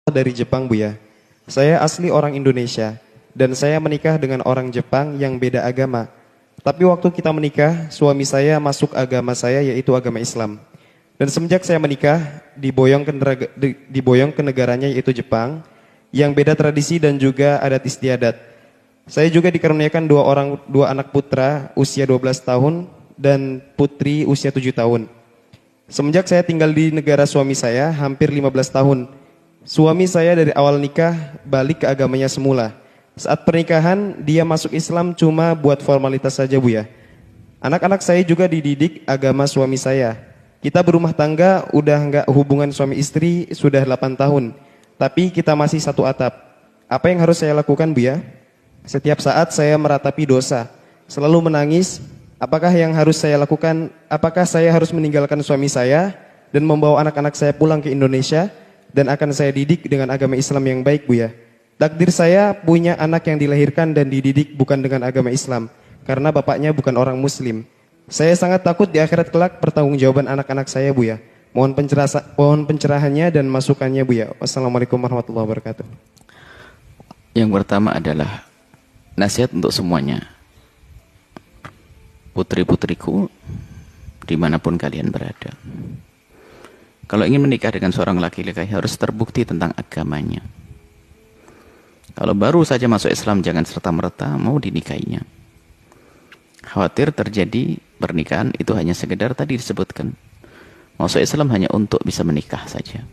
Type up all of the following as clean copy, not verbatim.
dari Jepang, Bu ya. Saya asli orang Indonesia dan saya menikah dengan orang Jepang yang beda agama. Tapi waktu kita menikah, suami saya masuk agama saya yaitu agama Islam. Dan semenjak saya menikah, diboyong ke negaranya yaitu Jepang, yang beda tradisi dan juga adat istiadat. Saya juga dikaruniakan dua anak putra usia 12 tahun dan putri usia 7 tahun. Semenjak saya tinggal di negara suami saya hampir 15 tahun. Suami saya dari awal nikah balik ke agamanya semula. Saat pernikahan dia masuk Islam cuma buat formalitas saja, Bu ya. Anak-anak saya juga dididik agama suami saya. Kita berumah tangga udah nggak hubungan suami istri sudah 8 tahun. Tapi kita masih satu atap. Apa yang harus saya lakukan, Bu ya? Setiap saat saya meratapi dosa, selalu menangis. Apakah yang harus saya lakukan? Apakah saya harus meninggalkan suami saya dan membawa anak-anak saya pulang ke Indonesia dan akan saya didik dengan agama Islam yang baik, Bu ya? Takdir saya punya anak yang dilahirkan dan dididik bukan dengan agama Islam karena bapaknya bukan orang Muslim. Saya sangat takut di akhirat kelak pertanggungjawaban anak-anak saya, Bu ya. Mohon pencerahannya dan masukannya, Bu ya. Wassalamualaikum warahmatullahi wabarakatuh. Yang pertama adalah nasihat untuk semuanya. Putri-putriku, dimanapun kalian berada. Kalau ingin menikah dengan seorang laki-laki harus terbukti tentang agamanya. Kalau baru saja masuk Islam jangan serta-merta mau dinikahinya. Khawatir terjadi pernikahan itu hanya sekedar tadi disebutkan. Masuk Islam hanya untuk bisa menikah saja.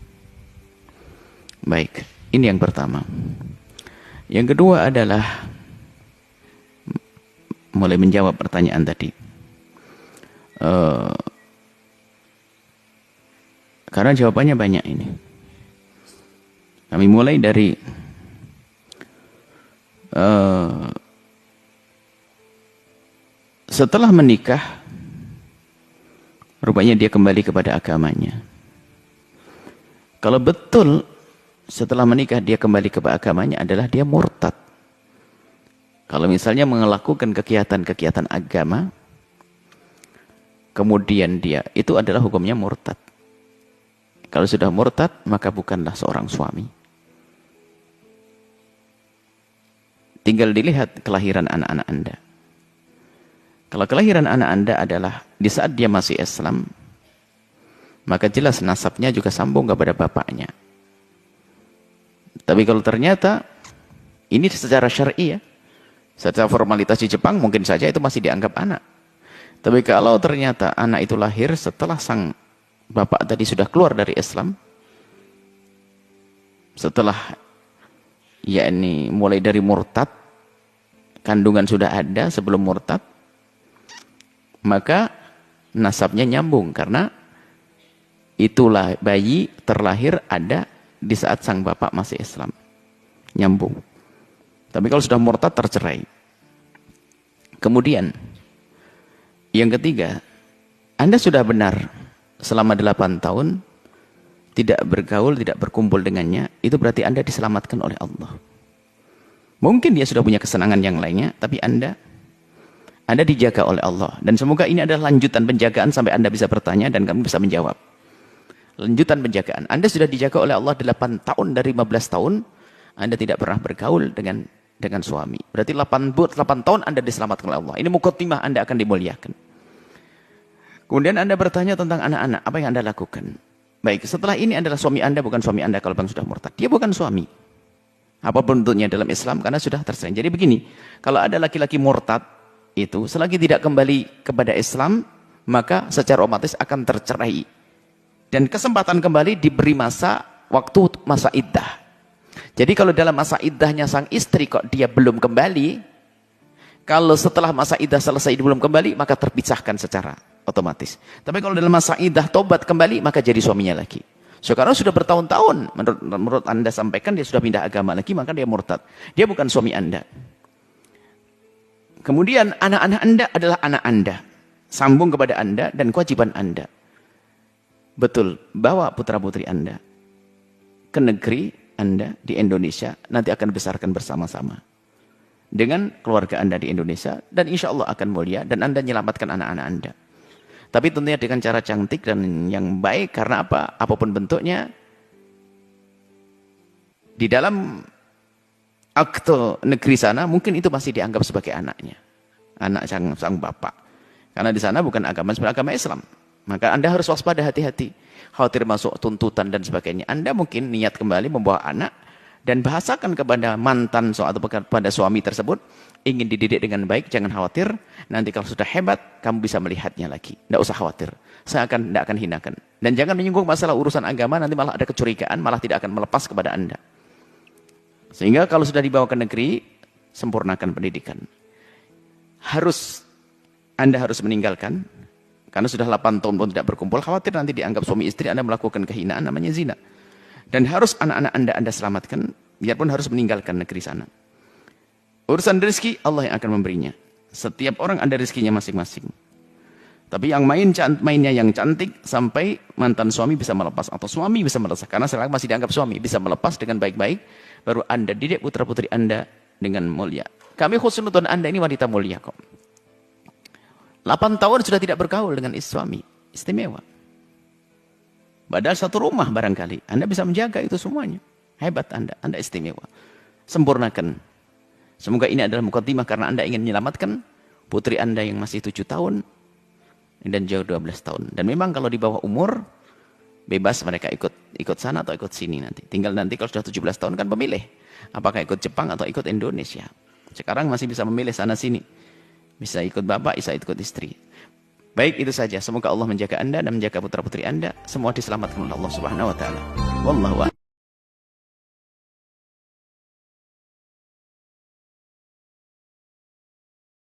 Baik, ini yang pertama. Yang kedua adalah mulai menjawab pertanyaan tadi. Karena jawabannya banyak ini. Kami mulai dari setelah menikah, rupanya dia kembali kepada agamanya. Kalau betul setelah menikah dia kembali kepada agamanya adalah dia murtad. Kalau misalnya melakukan kegiatan-kegiatan agama, kemudian dia, itu adalah hukumnya murtad. Kalau sudah murtad, maka bukanlah seorang suami. Tinggal dilihat kelahiran anak-anak Anda. Kalau kelahiran anak Anda adalah di saat dia masih Islam, maka jelas nasabnya juga sambung kepada bapaknya. Tapi kalau ternyata, ini secara syar'i ya, secara formalitas di Jepang mungkin saja itu masih dianggap anak. Tapi kalau ternyata anak itu lahir setelah sang bapak tadi sudah keluar dari Islam, setelah yakni mulai dari murtad, kandungan sudah ada sebelum murtad, maka nasabnya nyambung karena itulah bayi terlahir ada di saat sang bapak masih Islam. Nyambung. Tapi kalau sudah murtad tercerai. Kemudian yang ketiga, Anda sudah benar selama 8 tahun tidak bergaul, tidak berkumpul dengannya, itu berarti Anda diselamatkan oleh Allah. Mungkin dia sudah punya kesenangan yang lainnya, tapi Anda dijaga oleh Allah. Dan semoga ini adalah lanjutan penjagaan sampai Anda bisa bertanya dan kamu bisa menjawab. Lanjutan penjagaan. Anda sudah dijaga oleh Allah 8 tahun dari 15 tahun, Anda tidak pernah bergaul dengan suami. Berarti 8 tahun Anda diselamatkan oleh Allah. Ini mukaddimah Anda akan dimuliakan. Kemudian Anda bertanya tentang anak-anak, apa yang Anda lakukan? Baik, setelah ini adalah suami Anda, bukan suami Anda kalau bang sudah murtad. Dia bukan suami. Apapun bentuknya dalam Islam, karena sudah terselain. Jadi begini, kalau ada laki-laki murtad, itu selagi tidak kembali kepada Islam, maka secara otomatis akan tercerai. Dan kesempatan kembali diberi waktu masa iddah. Jadi kalau dalam masa iddahnya sang istri kok dia belum kembali, kalau setelah masa iddah selesai dia belum kembali, maka terpisahkan secara otomatis. Tapi kalau dalam masa iddah tobat kembali, maka jadi suaminya lagi. Sekarang sudah bertahun-tahun, menurut Anda sampaikan dia sudah pindah agama lagi, maka dia murtad. Dia bukan suami Anda. Kemudian anak-anak Anda adalah anak Anda. Sambung kepada Anda dan kewajiban Anda. Betul, bawa putra-putri Anda ke negeri Anda di Indonesia, nanti akan besarkan bersama-sama dengan keluarga Anda di Indonesia, dan insya Allah akan mulia, dan Anda menyelamatkan anak-anak Anda. Tapi tentunya dengan cara cantik dan yang baik, karena apa? Apapun bentuknya, Di dalam akte negeri sana mungkin itu masih dianggap sebagai anaknya, anak sang bapak. Karena di sana bukan agama sebenarnya agama Islam. Maka Anda harus waspada, hati-hati. Khawatir masuk tuntutan dan sebagainya. Anda mungkin niat kembali membawa anak dan bahasakan kepada mantan atau kepada suami tersebut, ingin dididik dengan baik, jangan khawatir. Nanti kalau sudah hebat, kamu bisa melihatnya lagi. Tidak usah khawatir. Saya tidak akan hinakan. Dan jangan menyinggung masalah urusan agama, nanti malah ada kecurigaan, malah tidak akan melepas kepada Anda. Sehingga kalau sudah dibawa ke negeri, sempurnakan pendidikan. Anda harus meninggalkan, karena sudah 8 tahun pun tidak berkumpul, khawatir nanti dianggap suami istri Anda melakukan kehinaan, namanya zina. Dan harus anak-anak Anda selamatkan, biarpun harus meninggalkan negeri sana. Urusan rezeki, Allah yang akan memberinya. Setiap orang ada rezekinya masing-masing. Tapi yang mainnya yang cantik, sampai mantan suami bisa melepas, atau suami bisa melepas, karena selama masih dianggap suami, bisa melepas dengan baik-baik, baru Anda didik putra-putri Anda dengan mulia. Kami khusnudon Anda ini wanita mulia kok. 8 tahun sudah tidak bergaul dengan suami, istimewa. Padahal satu rumah barangkali, Anda bisa menjaga itu semuanya. Hebat Anda istimewa. Sempurnakan. Semoga ini adalah mukaddimah karena Anda ingin menyelamatkan putri Anda yang masih 7 tahun dan jauh 12 tahun. Dan memang kalau di bawah umur, bebas mereka ikut sana atau ikut sini nanti. Tinggal nanti kalau sudah 17 tahun kan pemilih. Apakah ikut Jepang atau ikut Indonesia. Sekarang masih bisa memilih sana sini. Bisa ikut bapak, bisa ikut istri. Baik, itu saja. Semoga Allah menjaga Anda dan menjaga putra-putri Anda. Semua diselamatkan oleh Allah Subhanahu wa taala. Wallahu a'lam.